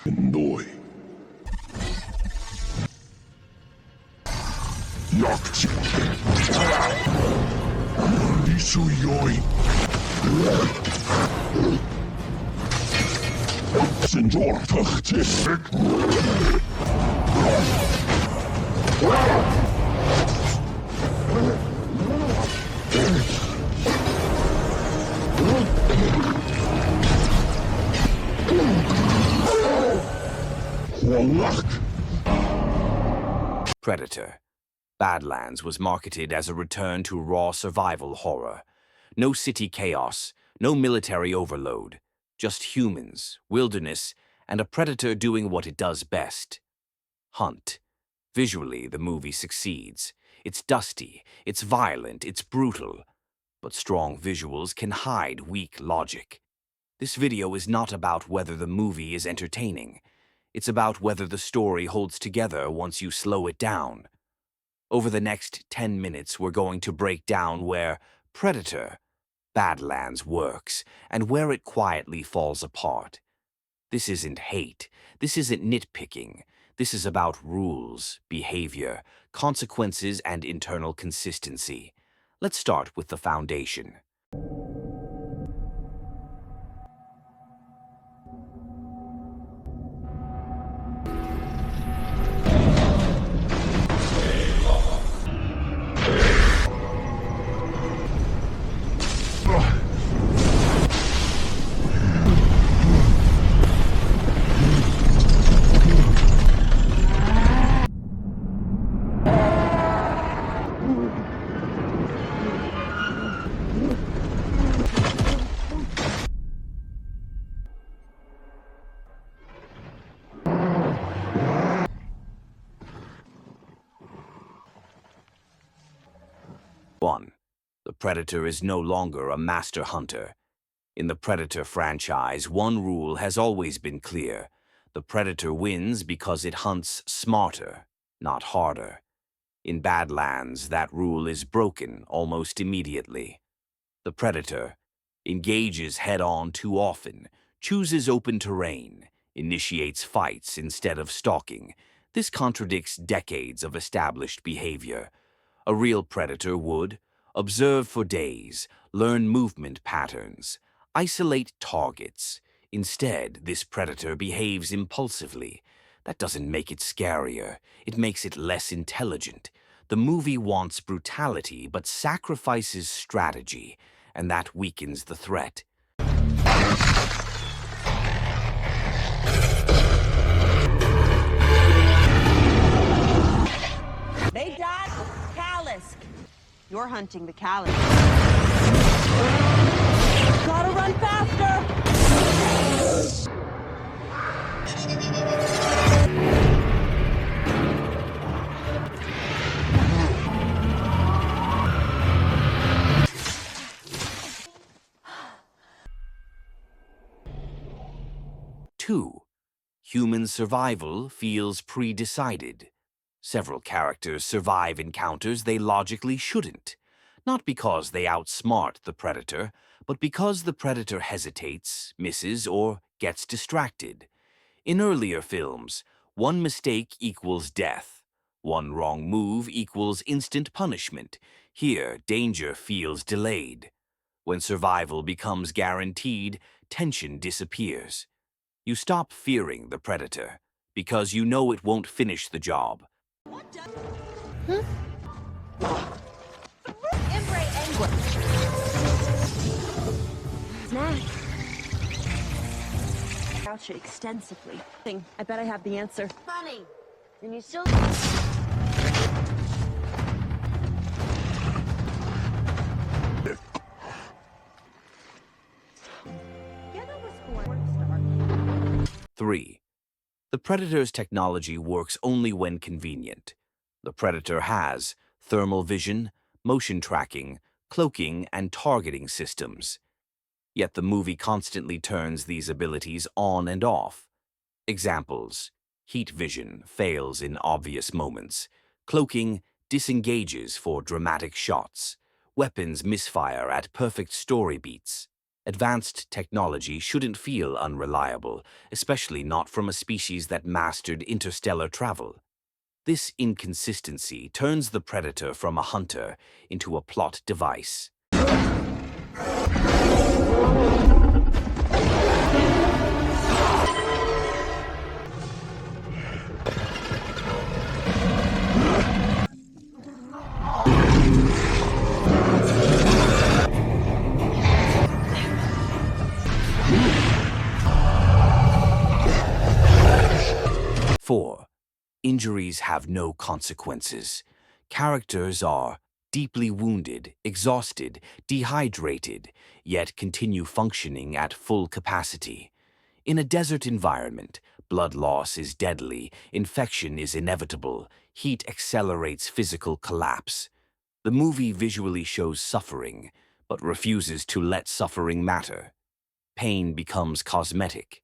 Noi. Yakci. Isuyoi. Senor Tachtisik. Predator. Badlands was marketed as a return to raw survival horror. No city chaos, no military overload, just humans, wilderness, and a predator doing what it does best: hunt. Visually, the movie succeeds. It's dusty, it's violent, it's brutal. But strong visuals can hide weak logic. This video is not about whether the movie is entertaining. It's about whether the story holds together once you slow it down. Over the next 10 minutes, we're going to break down where Predator, Badlands works, and where it quietly falls apart. This isn't hate. This isn't nitpicking. This is about rules, behavior, consequences, and internal consistency. Let's start with the foundation. One, the Predator is no longer a master hunter. In the Predator franchise, one rule has always been clear. The Predator wins because it hunts smarter, not harder. In Badlands, that rule is broken almost immediately. The Predator engages head-on too often, chooses open terrain, initiates fights instead of stalking. This contradicts decades of established behavior. A real predator would observe for days, learn movement patterns, isolate targets. Instead, this predator behaves impulsively. That doesn't make it scarier. It makes it less intelligent. The movie wants brutality but sacrifices strategy, and that weakens the threat. They died callous. You're hunting the callous. Gotta run faster! 2. Human survival feels pre-decided. Several characters survive encounters they logically shouldn't, not because they outsmart the predator, but because the predator hesitates, misses, or gets distracted. In earlier films, one mistake equals death. One wrong move equals instant punishment. Here, danger feels delayed. When survival becomes guaranteed, tension disappears. You stop fearing the predator because you know it won't finish the job. Couch it extensively. I bet I have the answer. Funny. And you still... Three. The Predator's technology works only when convenient. The Predator has thermal vision, motion tracking, cloaking, and targeting systems. Yet the movie constantly turns these abilities on and off. Examples: heat vision fails in obvious moments. Cloaking disengages for dramatic shots. Weapons misfire at perfect story beats. Advanced technology shouldn't feel unreliable, especially not from a species that mastered interstellar travel. This inconsistency turns the predator from a hunter into a plot device. 4. Injuries have no consequences. Characters are deeply wounded, exhausted, dehydrated, yet continue functioning at full capacity. In a desert environment, blood loss is deadly, infection is inevitable, heat accelerates physical collapse. The movie visually shows suffering, but refuses to let suffering matter. Pain becomes cosmetic.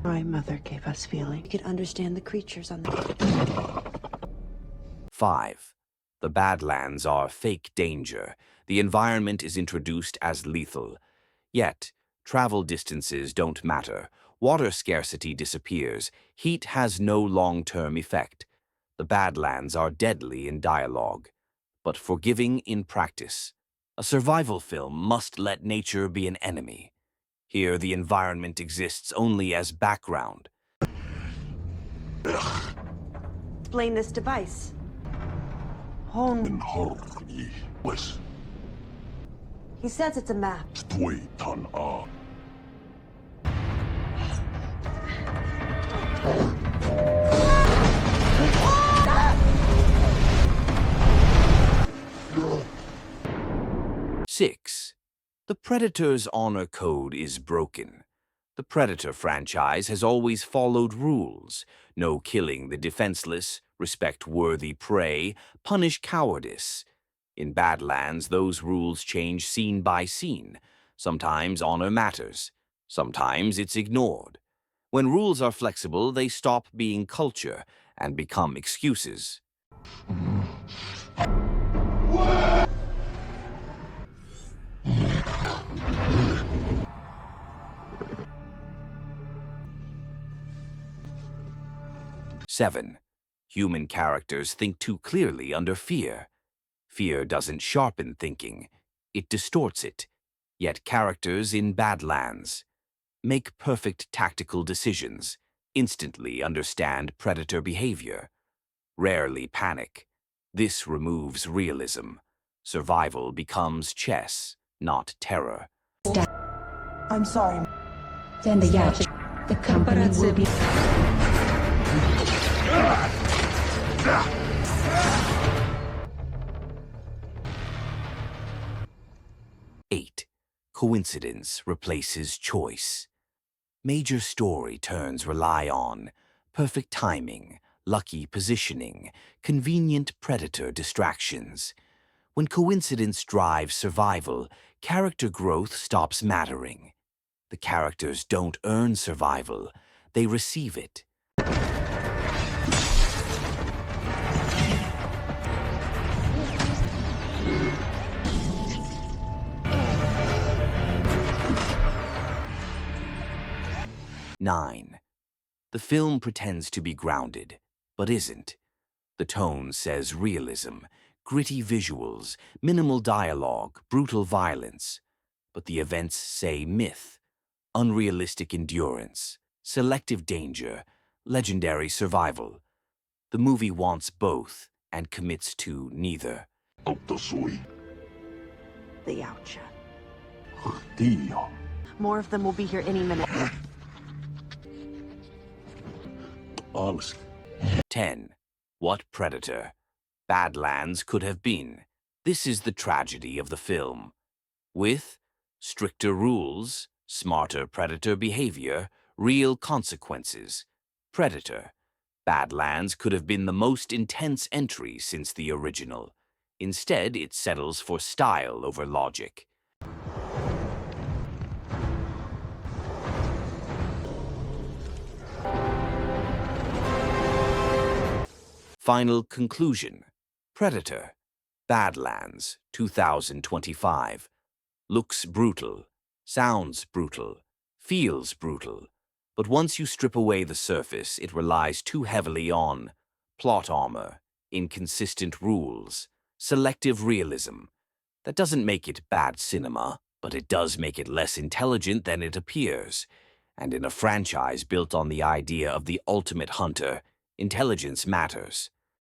My mother gave us feeling. We could understand the creatures on the... 5. The Badlands are fake danger. The environment is introduced as lethal. Yet, travel distances don't matter. Water scarcity disappears. Heat has no long-term effect. The Badlands are deadly in dialogue, but forgiving in practice. A survival film must let nature be an enemy. Here, the environment exists only as background. Explain this device. Hon. Harri was He says it's a map. Tuitan a. Six. The Predator's honor code is broken. The Predator franchise has always followed rules. No killing the defenseless, respect worthy prey, punish cowardice. In Badlands, those rules change scene by scene. Sometimes honor matters. Sometimes it's ignored. When rules are flexible, they stop being culture and become excuses. Seven. Human characters think too clearly under fear. Fear doesn't sharpen thinking, it distorts it. Yet characters in Badlands make perfect tactical decisions, instantly understand predator behavior, rarely panic. This removes realism. Survival becomes chess, not terror. I'm sorry. Then the yacht, the company will be... 8. Coincidence replaces choice. Major story turns rely on perfect timing, lucky positioning, convenient predator distractions. When coincidence drives survival, character growth stops mattering. The characters don't earn survival, they receive it. Nine. The film pretends to be grounded, but isn't. The tone says realism, gritty visuals, minimal dialogue, brutal violence. But the events say myth, unrealistic endurance, selective danger, legendary survival. The movie wants both and commits to neither. Autasui. The Yautja. Tia. More of them will be here any minute. Alsk. 10. What predator? Badlands could have been. This is the tragedy of the film. With stricter rules, smarter predator behavior, real consequences. Predator. Badlands could have been the most intense entry since the original. Instead, it settles for style over logic. Final conclusion. Predator. Badlands, 2025. Looks brutal, sounds brutal, feels brutal. But once you strip away the surface, it relies too heavily on plot armor, inconsistent rules, selective realism. That doesn't make it bad cinema, but it does make it less intelligent than it appears. And in a franchise built on the idea of the ultimate hunter, intelligence matters.